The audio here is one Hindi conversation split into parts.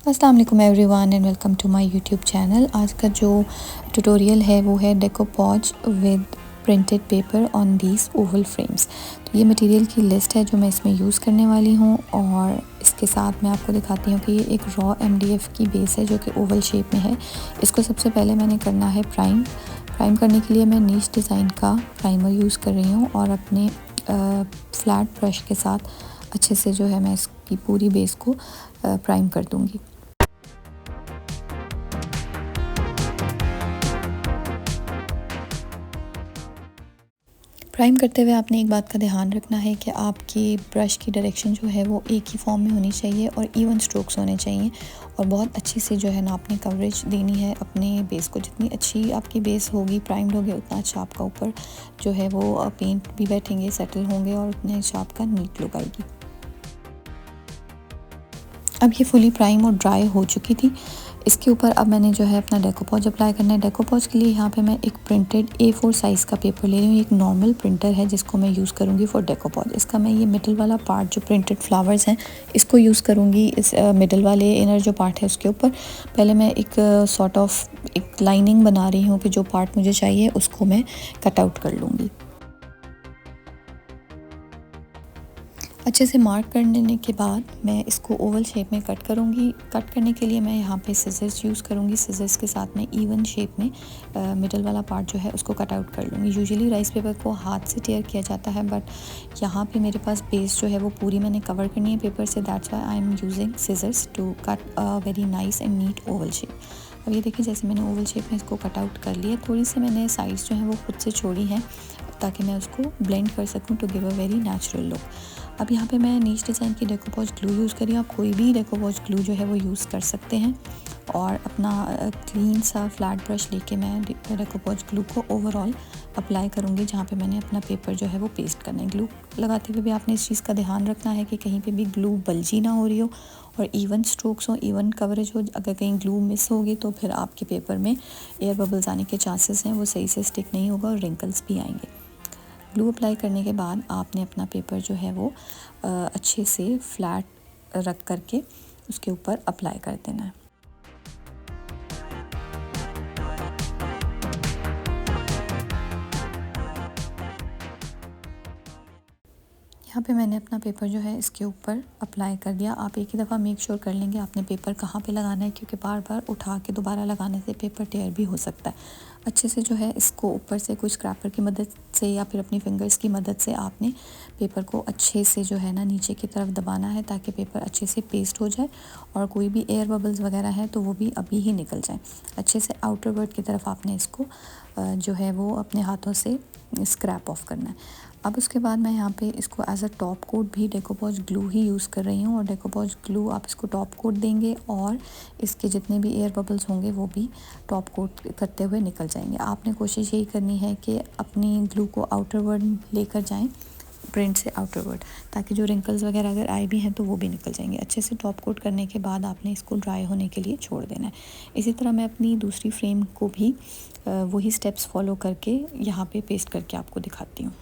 अस्सलाम वालेकुम everyone and welcome to my YouTube channel. आज का जो ट्यूटोरियल है वो है decoupage with printed paper on these oval frames. तो ये मटेरियल की लिस्ट है जो मैं इसमें यूज़ करने वाली हूँ और इसके साथ मैं आपको दिखाती हूँ कि ये एक रॉ MDF की बेस है जो कि ओवल शेप में है। इसको सबसे पहले मैंने करना है प्राइम करने के लिए मैं नीच डिज़ाइन का प्राइमर यूज़ कर रही हूँ और अपने फ्लैट ब्रश के साथ अच्छे से जो है मैं इसकी पूरी बेस को प्राइम कर दूँगी। प्राइम करते हुए आपने एक बात का ध्यान रखना है कि आपकी ब्रश की डायरेक्शन जो है वो एक ही फॉर्म में होनी चाहिए और इवन स्ट्रोक्स होने चाहिए और बहुत अच्छी से जो है ना आपने कवरेज देनी है अपने बेस को। जितनी अच्छी आपकी बेस होगी, प्राइम्ड होगी, उतना अच्छा आपका ऊपर जो है वो पेंट भी बैठेंगे, सेटल होंगे और उतने अच्छा आपका नीट लुक आएगी। अब ये फुली प्राइम और ड्राई हो चुकी थी। इसके ऊपर अब मैंने जो है अपना डेकोपॉज अप्लाई करना है। डेकोपॉज के लिए यहाँ पे मैं एक प्रिंटेड A4 साइज़ का पेपर ले रही हूँ। एक नॉर्मल प्रिंटर है जिसको मैं यूज़ करूँगी फॉर डेकोपॉज। इसका मैं ये मिडल वाला पार्ट जो प्रिंटेड फ्लावर्स हैं इसको यूज़ करूँगी। इस मिडल वाले इनर जो पार्ट है उसके ऊपर पहले मैं एक सॉर्ट ऑफ एक लाइनिंग बना रही हूँ कि जो पार्ट मुझे चाहिए उसको मैं कट आउट कर लूँगी। अच्छे से मार्क कर लेने के बाद मैं इसको ओवल शेप में कट करूँगी। कट करने के लिए मैं यहाँ पे सिजर्स यूज़ करूँगी। सिजर्स के साथ मैं इवन शेप में मिडल वाला पार्ट जो है उसको कट आउट कर लूँगी। यूजुअली राइस पेपर को हाथ से टेयर किया जाता है बट यहाँ पे मेरे पास बेस जो है वो पूरी मैंने कवर करनी है पेपर से। That's why I am using scissors to cut a very nice and neat oval shape. अब ये देखिए जैसे मैंने ओवल शेप में इसको कट आउट कर लिया। थोड़ी सी मैंने साइड्स जो है वो खुद से छोड़ी हैं ताकि मैं उसको ब्लेंड कर सकूँ to give a very natural look. अब यहाँ पे मैं नीच डिज़ाइन की डेकोपॉज ग्लू यूज़ कर रही हूँ। आप कोई भी डेकोपॉज ग्लू जो है वो यूज़ कर सकते हैं और अपना क्लीन सा फ्लैट ब्रश लेके मैं डेकोपॉज ग्लू को ओवरऑल अप्लाई करूँगी जहाँ पे मैंने अपना पेपर जो है वो पेस्ट करना है। ग्लू लगाते हुए भी आपने इस चीज़ का ध्यान रखना है कि कहीं पे भी ग्लू बल्जी ना हो रही हो और इवन स्ट्रोक्स हो, इवन कवरेज हो। अगर कहीं ग्लू मिस होगी तो फिर आपके पेपर में एयर बबल्स आने के चांसेस हैं, वो सही से स्टिक नहीं होगा और रिंकल्स भी आएंगे। ग्लू अप्लाई करने के बाद आपने अपना पेपर जो है वो अच्छे से फ्लैट रख करके उसके ऊपर अप्लाई कर देना है। यहाँ पे मैंने अपना पेपर जो है इसके ऊपर अप्लाई कर दिया। आप एक ही दफ़ा मेक श्योर कर लेंगे आपने पेपर कहाँ पे लगाना है क्योंकि बार बार उठा के दोबारा लगाने से पेपर टेयर भी हो सकता है। अच्छे से जो है इसको ऊपर से कोई स्क्रैपर की मदद से या फिर अपनी फिंगर्स की मदद से आपने पेपर को अच्छे से जो है ना नीचे की तरफ दबाना है ताकि पेपर अच्छे से पेस्ट हो जाए और कोई भी एयर बबल्स वगैरह है तो वो भी अभी ही निकल जाए। अच्छे से आउटर वर्ड की तरफ आपने इसको जो है वो अपने हाथों से स्क्रैप ऑफ करना है। अब उसके बाद मैं यहाँ पे इसको एज अ टॉप कोट भी डेकोपॉज ग्लू ही यूज़ कर रही हूँ और डेकोपॉज ग्लू आप इसको टॉप कोट देंगे और इसके जितने भी एयर बबल्स होंगे वो भी टॉप कोट करते हुए निकल जाएंगे। आपने कोशिश यही करनी है कि अपनी ग्लू को आउटर वर्ड लेकर जाएं, प्रिंट से आउटर वर्ड, ताकि जो रिंकल्स वगैरह अगर आए भी हैं तो वो भी निकल जाएंगे। अच्छे से टॉप कोट करने के बाद आपने इसको ड्राई होने के लिए छोड़ देना है। इसी तरह मैं अपनी दूसरी फ्रेम को भी वही स्टेप्स फॉलो करके यहाँ पे पेस्ट करके आपको दिखाती हूँ।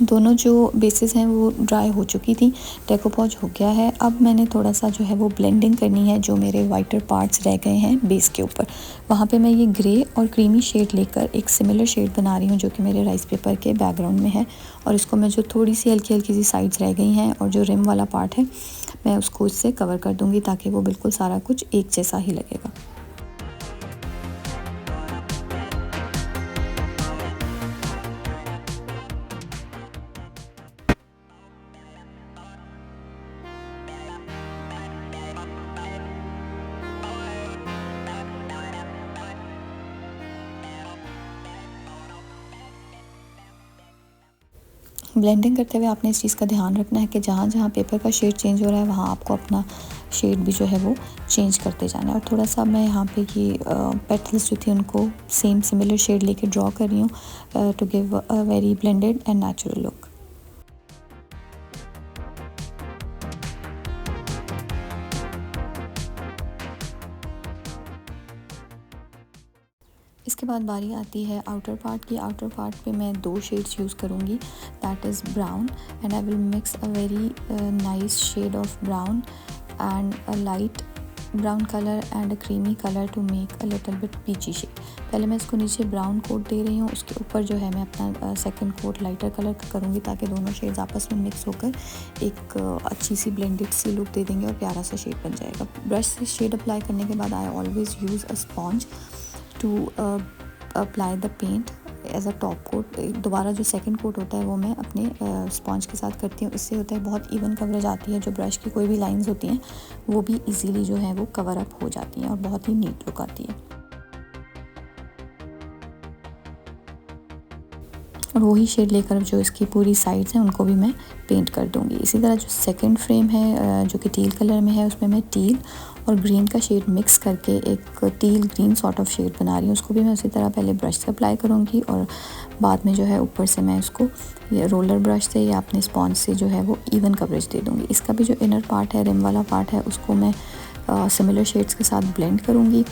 दोनों जो बेसिस हैं वो ड्राई हो चुकी थी, डेकोपॉज हो गया है। अब मैंने थोड़ा सा जो है वो ब्लेंडिंग करनी है जो मेरे वाइटर पार्ट्स रह गए हैं बेस के ऊपर। वहाँ पे मैं ये ग्रे और क्रीमी शेड लेकर एक सिमिलर शेड बना रही हूँ जो कि मेरे राइस पेपर के बैकग्राउंड में है और इसको मैं जो थोड़ी सी हल्की हल्की सी साइड्स रह गई हैं और जो रिम वाला पार्ट है मैं उसको इससे कवर कर दूँगी ताकि वो बिल्कुल सारा कुछ एक जैसा ही लगेगा। ब्लेंडिंग करते हुए आपने इस चीज़ का ध्यान रखना है कि जहाँ जहाँ पेपर का शेड चेंज हो रहा है वहाँ आपको अपना शेड भी जो है वो चेंज करते जाना है। और थोड़ा सा मैं यहाँ पे ये पेटल्स जो थी उनको सेम सिमिलर शेड लेके ड्रॉ कर रही हूँ to give a very blended and natural look. इसके बाद बारी आती है आउटर पार्ट की। आउटर पार्ट पे मैं 2 शेड्स यूज़ करूँगी, that is brown, and I will mix a very nice shade of brown and a light brown colour and a creamy colour to make a little bit peachy shade. पहले मैं इसको नीचे ब्राउन कोट दे रही हूँ, उसके ऊपर जो है मैं अपना सेकंड कोट लाइटर कलर का करूँगी ताकि दोनों शेड्स आपस में मिक्स होकर एक अच्छी सी ब्लेंडेड सी लुक दे देंगे और प्यारा सा शेड बन जाएगा। ब्रश से शेड अप्लाई करने के बाद I always use a sponge to apply the paint as a top coat. दोबारा जो सेकंड कोट होता है वो मैं अपने स्पॉन्ज के साथ करती हूँ। इससे होता है बहुत इवन कवरेज आती है, जो ब्रश की कोई भी लाइंस होती हैं वो भी इजीली जो है वो कवर अप हो जाती हैं और बहुत ही नीट लुक आती है। और वही शेड लेकर जो इसकी पूरी साइड्स हैं उनको भी मैं पेंट कर दूँगी। इसी तरह जो सेकंड फ्रेम है जो कि टील कलर में है, उसमें मैं टील और ग्रीन का शेड मिक्स करके एक teal green sort of shade बना रही हूँ। उसको भी मैं उसी तरह पहले ब्रश से अप्लाई करूँगी और बाद में जो है ऊपर से मैं इसको ये रोलर ब्रश से या अपने स्पॉन्ज से जो है वो इवन कवरेज दे दूँगी। इसका भी जो इनर पार्ट है, रिम वाला पार्ट है, उसको मैं सिमिलर शेड्स के साथ ब्लेंड करूँगी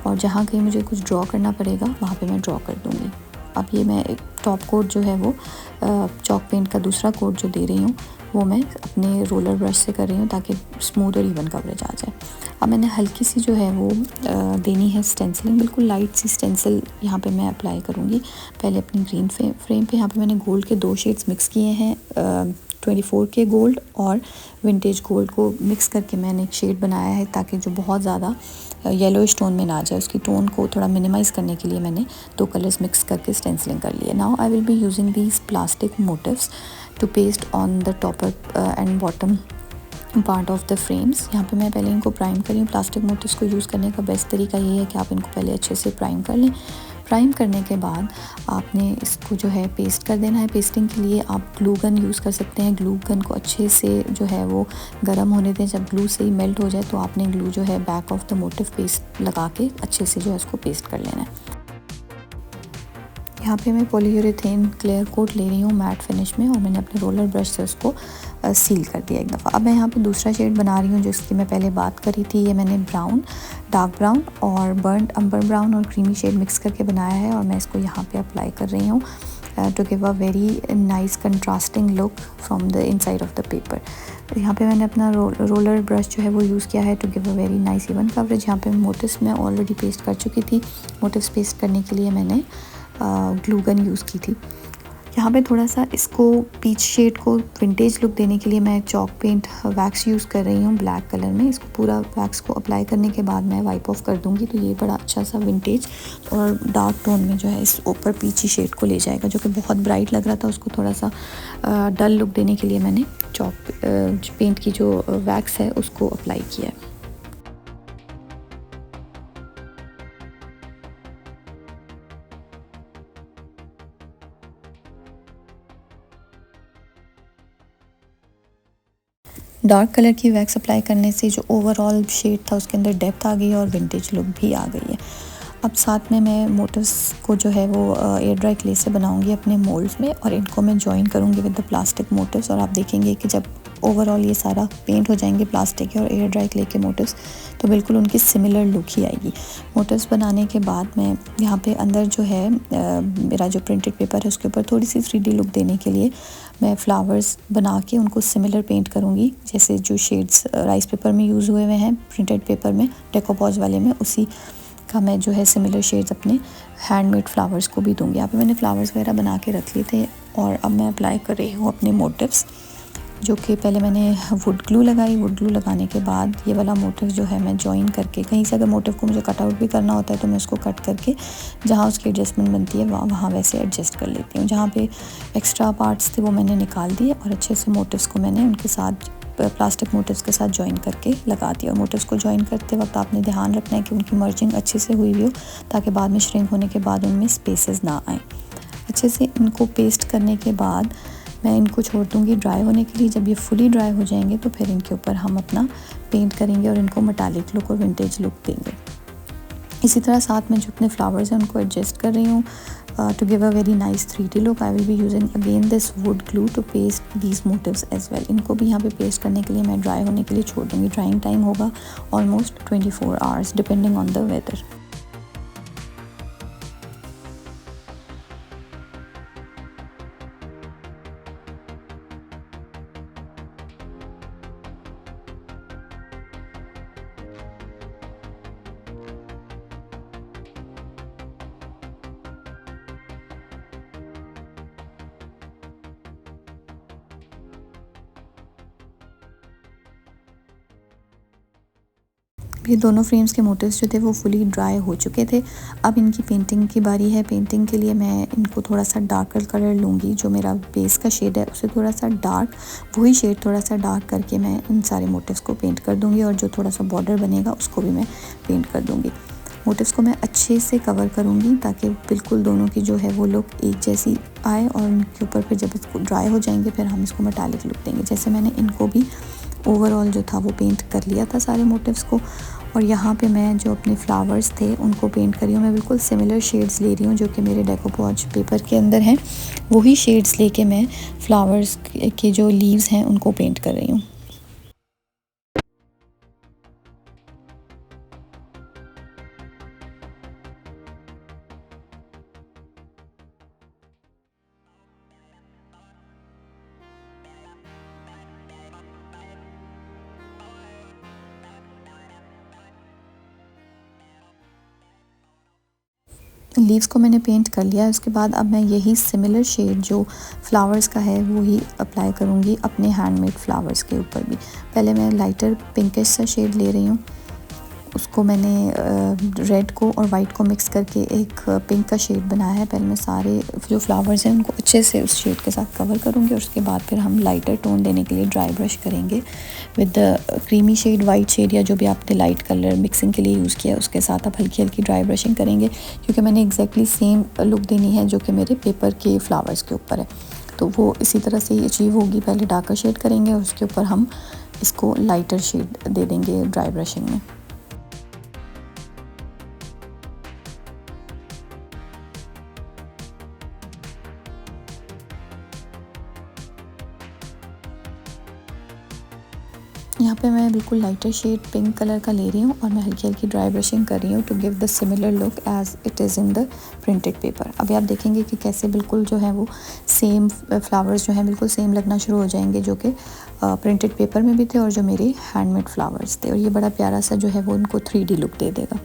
और जहाँ कहीं मुझे कुछ ड्रॉ करना पड़ेगा वहाँ पे मैं ड्रॉ कर दूँगी। अब ये मैं एक टॉप कोट जो है वो चॉक पेंट का दूसरा कोट जो दे रही हूँ वो मैं अपने रोलर ब्रश से कर रही हूँ ताकि स्मूथ और इवन कवरेज आ जाए। अब मैंने हल्की सी जो है वो देनी है स्टेंसिलिंग, बिल्कुल लाइट सी स्टेंसिल यहाँ पे मैं अप्लाई करूँगी। पहले अपनी ग्रीन फ्रेम पे यहाँ पे मैंने गोल्ड के 2 शेड्स मिक्स किए हैं, 24 के गोल्ड और विंटेज गोल्ड को मिक्स करके मैंने एक शेड बनाया है ताकि जो बहुत ज़्यादा येलोइश टोन में ना जाए, उसकी टोन को थोड़ा मिनिमाइज़ करने के लिए मैंने 2 कलर्स मिक्स करके स्टेंसिलिंग कर लिया। Now I will be using these plastic motifs to paste on the topper and bottom part of the frames. यहाँ पे मैं पहले इनको प्राइम कर रही हूँ। प्लास्टिक मोटिव्स को यूज़ करने का बेस्ट तरीका ये है कि आप इनको पहले अच्छे से प्राइम कर लें। प्राइम करने के बाद आपने इसको जो है पेस्ट कर देना है। पेस्टिंग के लिए आप ग्लू गन यूज़ कर सकते हैं। ग्लू गन को अच्छे से जो है वो गर्म होने दें। जब ग्लू से ही मेल्ट हो जाए तो आपने ग्लू जो है back of the motive paste लगा के अच्छे से जो है उसको पेस्ट कर लेना है। यहाँ पे मैं पॉलीयूरेथेन क्लियर कोट ले रही हूँ मैट फिनिश में और मैंने अपने रोलर ब्रश से उसको सील कर दिया एक दफ़ा। अब मैं यहाँ पे दूसरा शेड बना रही हूँ जिसकी मैं पहले बात करी थी। ये मैंने ब्राउन, डार्क ब्राउन और बर्न्ड अम्बर ब्राउन और क्रीमी शेड मिक्स करके बनाया है और मैं इसको यहाँ पे अप्लाई कर रही हूँ to give a very nice contrasting look from the inside of the paper. यहाँ पे मैंने अपना रोलर ब्रश जो है वो यूज़ किया है to give a very nice even coverage. यहाँ पे मोटिव्स मैं ऑलरेडी पेस्ट कर चुकी थी। मोटिव्स पेस्ट करने के लिए मैंने ग्लू गन यूज़ की थी। यहाँ पे थोड़ा सा इसको पीच शेड को विंटेज लुक देने के लिए मैं चॉक पेंट वैक्स यूज़ कर रही हूँ ब्लैक कलर में। इसको पूरा वैक्स को अप्लाई करने के बाद मैं वाइप ऑफ कर दूँगी तो ये बड़ा अच्छा सा विंटेज और डार्क टोन में जो है इस ऊपर पीची शेड को ले जाएगा। जो कि बहुत ब्राइट लग रहा था उसको थोड़ा सा डल लुक देने के लिए मैंने चॉक पेंट की जो वैक्स है उसको अप्लाई किया है। डार्क कलर की वैक्स अप्लाई करने से जो ओवरऑल शेड था उसके अंदर डेप्थ आ गई है और विंटेज लुक भी आ गई है। अब साथ में मैं मोटिव्स को जो है वो एयर ड्राई क्ले से बनाऊंगी अपने मोल्ड्स में और इनको मैं जॉइन करूंगी विद द प्लास्टिक मोटिव्स। और आप देखेंगे कि जब ओवरऑल ये सारा पेंट हो जाएंगे प्लास्टिक के और एयर ड्राई क्ले के मोटिव्स तो बिल्कुल उनकी सिमिलर लुक ही आएगी। मोटिव्स बनाने के बाद मैं यहाँ पे अंदर जो है मेरा जो प्रिंटेड पेपर है उसके ऊपर थोड़ी सी 3D लुक देने के लिए मैं फ्लावर्स बना के उनको सिमिलर पेंट करूँगी जैसे जो शेड्स राइस पेपर में यूज़ हुए हुए हैं प्रिंटेड पेपर में डेकोपॉज वाले में, उसी का मैं जो है सिमिलर शेड्स अपने हैंडमेड फ्लावर्स को भी दूँगी। यहाँ पे मैंने फ्लावर्स वगैरह बना के रख लिए थे और अब मैं अप्लाई कर रही हूँ अपने मोटिव्स, जो कि पहले मैंने वुड ग्लू लगाई। वुड ग्लू लगाने के बाद ये वाला मोटिव जो है मैं जॉइन करके, कहीं से अगर मोटिव को मुझे कट आउट भी करना होता है तो मैं उसको कट करके जहाँ उसकी एडजस्टमेंट बनती है वहाँ वैसे एडजस्ट कर लेती हूँ। जहाँ पे एक्स्ट्रा पार्ट्स थे वो मैंने निकाल दिए और अच्छे से मोटिव्स को मैंने उनके साथ प्लास्टिक मोटिव्स के साथ जॉइन करके लगा दिया। और मोटिव्स को जॉइन करते वक्त आपने ध्यान रखना है कि उनकी मर्जिंग अच्छे से हुई हो ताकि बाद में श्रिंक होने के बाद उनमें स्पेसेस ना आए। अच्छे से इनको पेस्ट करने के बाद मैं इनको छोड़ दूँगी ड्राई होने के लिए। जब ये फुली ड्राई हो जाएंगे तो फिर इनके ऊपर हम अपना पेंट करेंगे और इनको मेटालिक लुक और विंटेज लुक देंगे। इसी तरह साथ में जो अपने फ्लावर्स हैं उनको एडजस्ट कर रही हूँ to give a very nice 3D look. I will be using again this wood glue to paste these motifs as well. इनको भी यहाँ पे पेस्ट करने के लिए मैं ड्राई होने के लिए छोड़ दूँगी। ड्राइंग टाइम होगा almost 24 hours depending on the weather. ये दोनों फ्रेम्स के मोटिव्स जो थे वो फुली ड्राई हो चुके थे। अब इनकी पेंटिंग की बारी है। पेंटिंग के लिए मैं इनको थोड़ा सा डार्कर कलर लूँगी। जो मेरा बेस का शेड है उसे थोड़ा सा डार्क, वही शेड थोड़ा सा डार्क करके मैं इन सारे मोटिव्स को पेंट कर दूँगी और जो थोड़ा सा बॉर्डर बनेगा उसको भी मैं पेंट कर दूँगी। मोटिव्स को मैं अच्छे से कवर करूँगी ताकि बिल्कुल दोनों की जो है वो लुक एक जैसी आए और इनके ऊपर फिर जब इसको ड्राई हो जाएंगे फिर हम इसको मेटालिक लुक देंगे। जैसे मैंने इनको भी ओवरऑल जो था वो पेंट कर लिया था सारे मोटिव्स को। और यहाँ पे मैं जो अपने फ्लावर्स थे उनको पेंट कर रही हूँ। मैं बिल्कुल सिमिलर शेड्स ले रही हूँ जो कि मेरे डेकोपॉज पेपर के अंदर हैं, वही शेड्स लेके मैं फ्लावर्स के जो लीव्स हैं उनको पेंट कर रही हूँ। लीव्स को मैंने पेंट कर लिया है। उसके बाद अब मैं यही सिमिलर शेड जो फ्लावर्स का है वो ही अप्लाई करूँगी अपने हैंडमेड फ्लावर्स के ऊपर भी। पहले मैं लाइटर पिंकिश सा शेड ले रही हूँ, उसको मैंने रेड को और वाइट को मिक्स करके एक पिंक का शेड बनाया है। पहले मैं सारे जो फ्लावर्स हैं उनको अच्छे से उस शेड के साथ कवर करूँगी और उसके बाद फिर हम लाइटर टोन देने के लिए ड्राई ब्रश करेंगे with the creamy shade, white shade या जो भी आपने लाइट कलर मिक्सिंग के लिए यूज़ किया है उसके साथ आप हल्की हल्की ड्राई ब्रशिंग करेंगे, क्योंकि मैंने एग्जैक्टली सेम लुक देनी है जो कि मेरे पेपर के फ्लावर्स के ऊपर है। तो वो इसी तरह से ही अचीव होगी। पहले डार्कर शेड करेंगे और उसके ऊपर हम इसको लाइटर शेड दे देंगे ड्राई ब्रशिंग में। यहाँ पे मैं बिल्कुल लाइटर शेड पिंक कलर का ले रही हूँ और मैं हल्की हल्की ड्राई ब्रशिंग कर रही हूँ to give the similar look as it is in the printed paper. अभी आप देखेंगे कि कैसे बिल्कुल जो है वो सेम फ्लावर्स जो हैं बिल्कुल सेम लगना शुरू हो जाएंगे जो कि प्रिंटेड पेपर में भी थे और जो मेरे हैंडमेड फ्लावर्स थे, और ये बड़ा प्यारा सा जो है वो उनको 3D लुक दे देगा।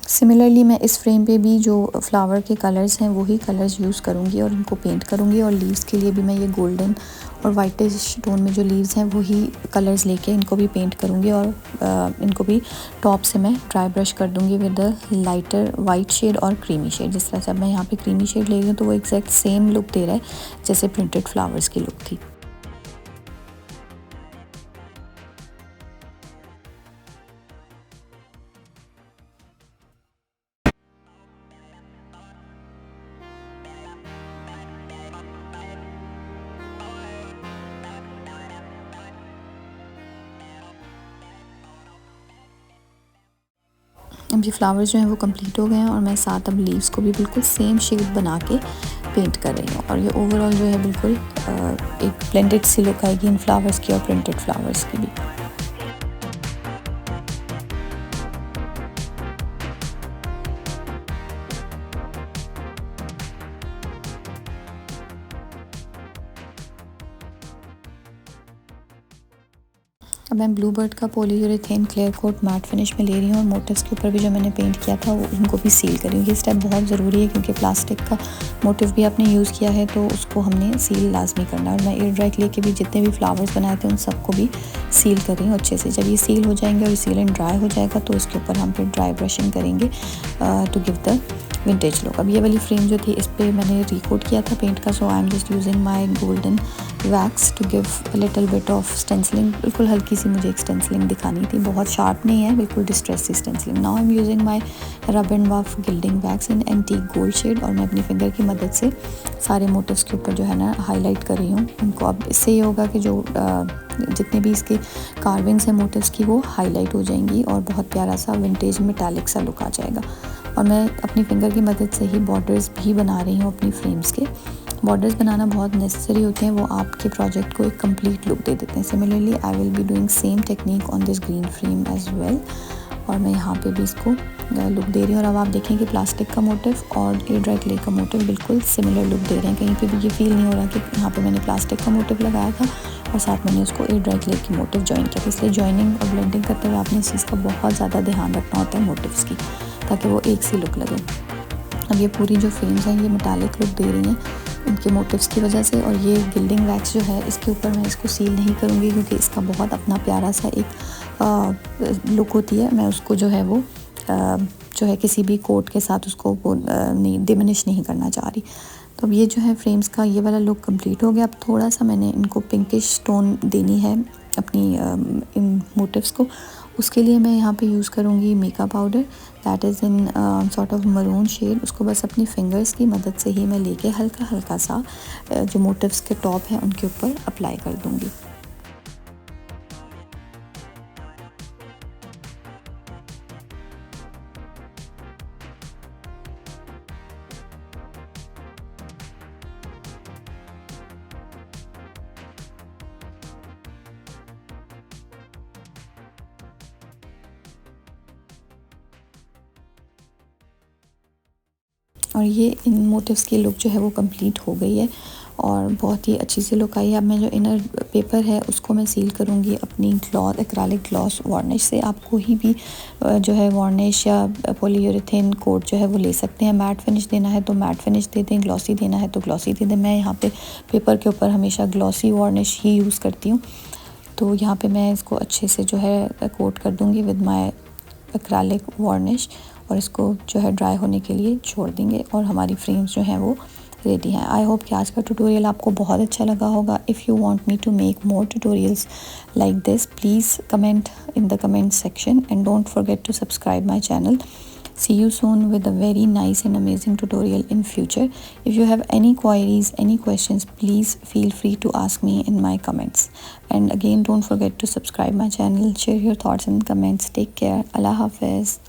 सिमिलरली मैं इस फ्रेम पे भी जो फ्लावर के कलर्स हैं वही कलर्स यूज़ करूँगी और इनको पेंट करूँगी। और लीव्स के लिए भी मैं ये गोल्डन और वाइटिश टोन में जो लीव्स हैं वही कलर्स लेके इनको भी पेंट करूँगी और इनको भी टॉप से मैं ड्राई ब्रश कर दूँगी with the lighter white shade और क्रीमी शेड। जिस तरह से अब मैं यहाँ पे क्रीमी शेड ले रही हूँ तो वो एग्जैक्ट सेम लुक दे रहा है जैसे प्रिंटेड फ्लावर्स की लुक थी। अब ये फ्लावर्स जो हैं वो कंप्लीट हो गए हैं और मैं साथ अब लीव्स को भी बिल्कुल सेम शेड बना के पेंट कर रही हूँ और ये ओवरऑल जो है बिल्कुल एक ब्लेंडेड सी लुक आएगी इन फ्लावर्स की और प्रिंटेड फ्लावर्स की भी। अब मैं ब्लू बर्ड का polyurethane clear coat matte finish में ले रही हूँ और मोटिव्स के ऊपर भी जो मैंने पेंट किया था वो उनको भी सील कर रही हूँ। ये स्टेप बहुत ज़रूरी है क्योंकि प्लास्टिक का मोटिव भी आपने यूज़ किया है तो उसको हमने सील लाजमी करना है। और मैं एयर ड्राई क्ले के भी जितने भी फ्लावर्स बनाए थे उन सबको भी सील कर रही हूँ अच्छे से। जब ये सील हो जाएंगे और ये सील एंड ड्राई हो जाएगा तो इसके ऊपर हम फिर ड्राई ब्रशिंग करेंगे to give the vintage look. अब ये वाली फ्रेम जो थी इस पर मैंने रिकोट किया था पेंट का, so I am just using my golden wax to give a little bit of stenciling. बिल्कुल हल्की सी मुझे एक स्टेंसिलिंग दिखानी थी, बहुत शार्प नहीं है, बिल्कुल डिस्ट्रेस सी stenciling. Now I am using my rub and buff gilding wax in antique gold shade और मैं अपनी फिंगर की मदद से सारे मोटिव्स के ऊपर जो है ना हाईलाइट कर रही हूँ उनको। अब इससे ये होगा कि जो जितने भी इसके कार्विंग्स हैं मोटिव्स की वो हाईलाइट हो जाएंगी और बहुत प्यारा सा विंटेज मेटालिक सा लुक आ जाएगा। और मैं अपनी फिंगर की मदद से ही बॉर्डर्स भी बना रही हूँ अपनी फ्रेम्स के। बॉर्डर्स बनाना बहुत नेसेसरी होते हैं, वो आपके प्रोजेक्ट को एक कंप्लीट लुक दे देते हैं। Similarly I will be doing same technique on this green frame as well. और मैं यहाँ पे भी इसको लुक दे रही हूँ। और अब आप देखें कि प्लास्टिक का मोटिव और एयर ड्राई क्ले का मोटिव बिल्कुल सिमिलर लुक दे रहे हैं। कहीं पे भी ये फील नहीं हो रहा कि यहाँ पे मैंने प्लास्टिक का मोटिव लगाया था और साथ मैंने उसको एयर ड्राई क्ले की मोटिव ज्वाइन किया था। इसलिए ज्वाइनिंग और ब्लेंडिंग करते हुए आपने इस चीज़ का बहुत ज़्यादा ध्यान रखना होता है मोटिव्स की, ताकि वो एक सी लुक लगे। अब ये पूरी जो फ्रेम्स हैं ये मेटालिक लुक दे रही हैं इनके मोटिव्स की वजह से। और ये गिल्डिंग वैक्स जो है इसके ऊपर मैं इसको सील नहीं करूँगी क्योंकि इसका बहुत अपना प्यारा सा एक लुक होती है। मैं उसको जो है वो जो है किसी भी कोट के साथ उसको वो नहीं डिमिनिश नहीं करना चाह रही। तो अब ये जो है फ्रेम्स का ये वाला लुक कंप्लीट हो गया। अब थोड़ा सा मैंने इनको पिंकिश टोन देनी है अपनी इन मोटिव्स को। उसके लिए मैं यहाँ पे यूज़ करूँगी mica powder that is in sort of maroon shade. उसको बस अपनी फिंगर्स की मदद से ही मैं लेके हल्का हल्का सा जो मोटिव्स के टॉप हैं उनके ऊपर अप्लाई कर दूँगी। और ये इन मोटिव्स की लुक जो है वो कंप्लीट हो गई है और बहुत ही अच्छी सी लुक आई है। अब मैं जो इनर पेपर है उसको मैं सील करूँगी अपनी ग्लॉस एक्रेलिक ग्लॉस वार्निश से। आप कोई भी जो है वार्निश या पॉलीयूरेथेन कोट जो है वो ले सकते हैं। मैट फिनिश देना है तो मैट फिनिश दे दें, ग्लॉसी देना है तो ग्लॉसी दे दें। मैं यहाँ पे पेपर के ऊपर हमेशा ग्लॉसी वार्निश ही यूज़ करती हूँ। तो यहाँ पे मैं इसको अच्छे से जो है कोट कर दूँगी विद माई एक्रेलिक वार्निश और इसको जो है ड्राई होने के लिए छोड़ देंगे और हमारी फ्रेम्स जो हैं वो रेडी हैं। आई होप कि आज का ट्यूटोरियल आपको बहुत अच्छा लगा होगा। If you want me to make more tutorials like this please comment in the comment section and don't forget to subscribe my channel. See you soon with a very nice and amazing tutorial in future. If you have any queries, any questions, please feel free to ask me in my comments. And again, don't forget to subscribe my channel, share your thoughts and comments. Take care. Allah Hafiz.